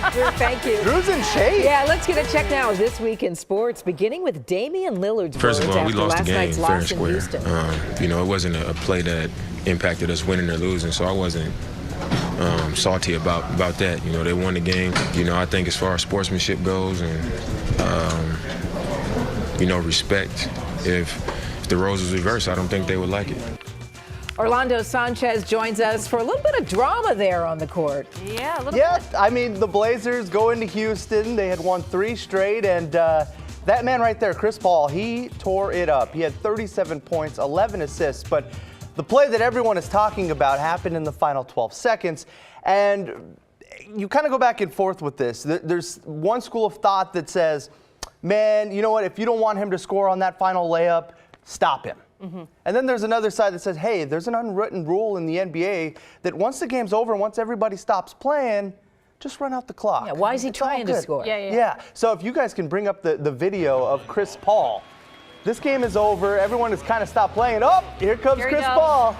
back, Drew. Thank you. Drew's in shape. Yeah, let's get a check now of this week in sports, beginning with Damian Lillard's First of words all, we after lost the last game night's fair and loss in square. Houston. It wasn't a play that impacted us winning or losing, so I wasn't salty about that. They won the game. I think as far as sportsmanship goes and, respect, if the roles was reversed, I don't think they would like it. Orlando Sanchez joins us for a little bit of drama there on the court. Yeah, a little bit. I mean, the Blazers go into Houston. They had won 3 straight, and that man right there, Chris Paul, he tore it up. He had 37 points, 11 assists, but the play that everyone is talking about happened in the final 12 seconds, and you kind of go back and forth with this. There's one school of thought that says, man, you know what, if you don't want him to score on that final layup, stop him. And then there's another side that says, hey, there's an unwritten rule in the NBA that once the game's over, once everybody stops playing, just run out the clock. Yeah, why is he It's all trying to good. score? Yeah. So if you guys can bring up the video of Chris Paul. This game is over. Everyone has kind of stopped playing. Oh, here comes Here he Chris goes. Paul.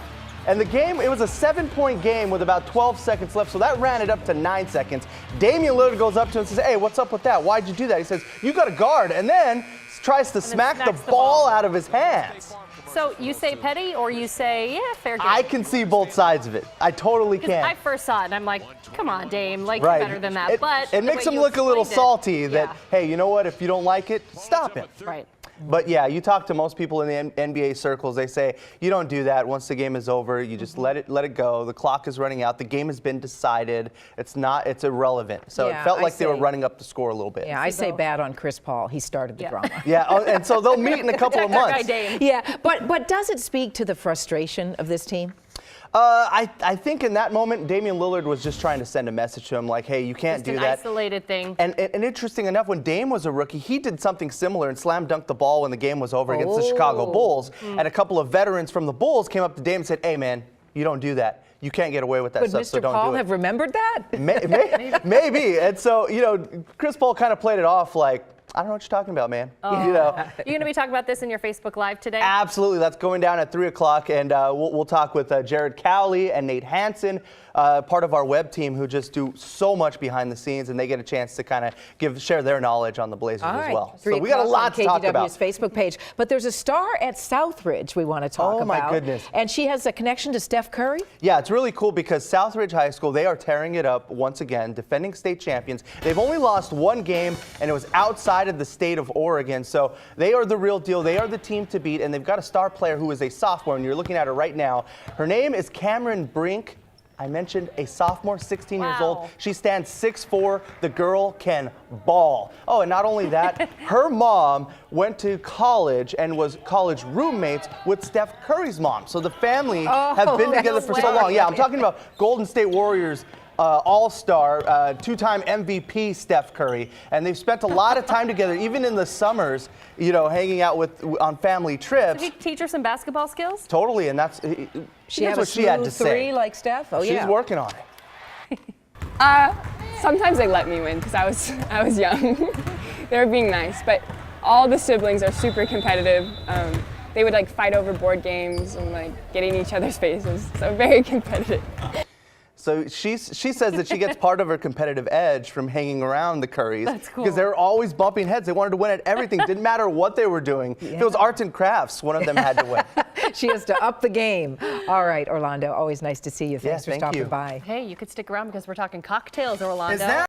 And the game, it was a 7-point game with about 12 seconds left, so that ran it up to 9 seconds. Damian Lillard goes up to him and says, hey, what's up with that? Why'd you do that? He says, you got to guard, and then tries to smack the smacks the ball ball. out of his hands. So you say petty or you say, yeah, fair game? I can see both sides of it. I totally Because can. I first saw it and I'm like, come on, Dame, like Right. you're better than that. It, But it the makes way him you look a little explained it- salty that, yeah. hey, you know what? If you don't like it, stop him. Right. But yeah, you talk to most people in the NBA circles, they say you don't do that. Once the game is over, you just let it go. The clock is running out. The game has been decided. It's irrelevant. So Yeah, it felt I like they were say- running up the score a little bit. Yeah, I say bad on Chris Paul. He started the Yeah. drama. Yeah, and so they'll meet in a couple of That guy months. Dame. Yeah, but does it speak to the frustration of this team? I think in that moment, Damian Lillard was just trying to send a message to him like, hey, you can't Just do an that. isolated thing. And interesting enough, when Dame was a rookie, he did something similar and slam dunked the ball when the game was over against the Chicago Bulls. And a couple of veterans from the Bulls came up to Dame and said, hey, man, you don't do that. You can't get away with that Could stuff, so Mr. don't Paul do it. have remembered that? Maybe. And so, Chris Paul kind of played it off like, I don't know what you're talking about, man. You're going to be talking about this in your Facebook Live today? Absolutely. That's going down at 3 o'clock, and we'll talk with Jared Cowley and Nate Hansen, part of our web team who just do so much behind the scenes, and they get a chance to kind of share their knowledge on the Blazers All right, as well. 3 So we got a o'clock lot on to talk about. KTW's Facebook page. But there's a star at Southridge we want to talk Oh, my about. goodness. And she has a connection to Steph Curry? Yeah, it's really cool because Southridge High School, they are tearing it up once again, defending state champions. They've only lost 1 game, and it was outside of the state of Oregon. So they are the real deal. They are the team to beat, and they've got a star player who is a sophomore, and you're looking at her right now. Her name is Cameron Brink. I mentioned a sophomore, 16 years Wow. old. She stands 6'4". The girl can ball. Oh, and not only that, her mom went to college and was college roommates with Steph Curry's mom. So the family have been together for so way. long. Yeah, I'm talking about Golden State Warriors all-star, 2-time MVP Steph Curry, and they've spent a lot of time together, even in the summers, hanging out on family trips. Did he teach her some basketball skills? Totally, and that's She here's had a what she had to smooth three say. like Steph? Oh, She's yeah. working on it. Sometimes they let me win because I was young. They were being nice, but all the siblings are super competitive. They would fight over board games and get in each other's faces. So very competitive. So she says that she gets part of her competitive edge from hanging around the Currys. That's cool. Because they were always bumping heads. They wanted to win at everything. Didn't matter what they were doing. If it was arts and crafts, one of them had to win. She has to up the game. All right, Orlando, always nice to see you. Thanks for thank stopping you. by. Hey, you could stick around because we're talking cocktails, Orlando.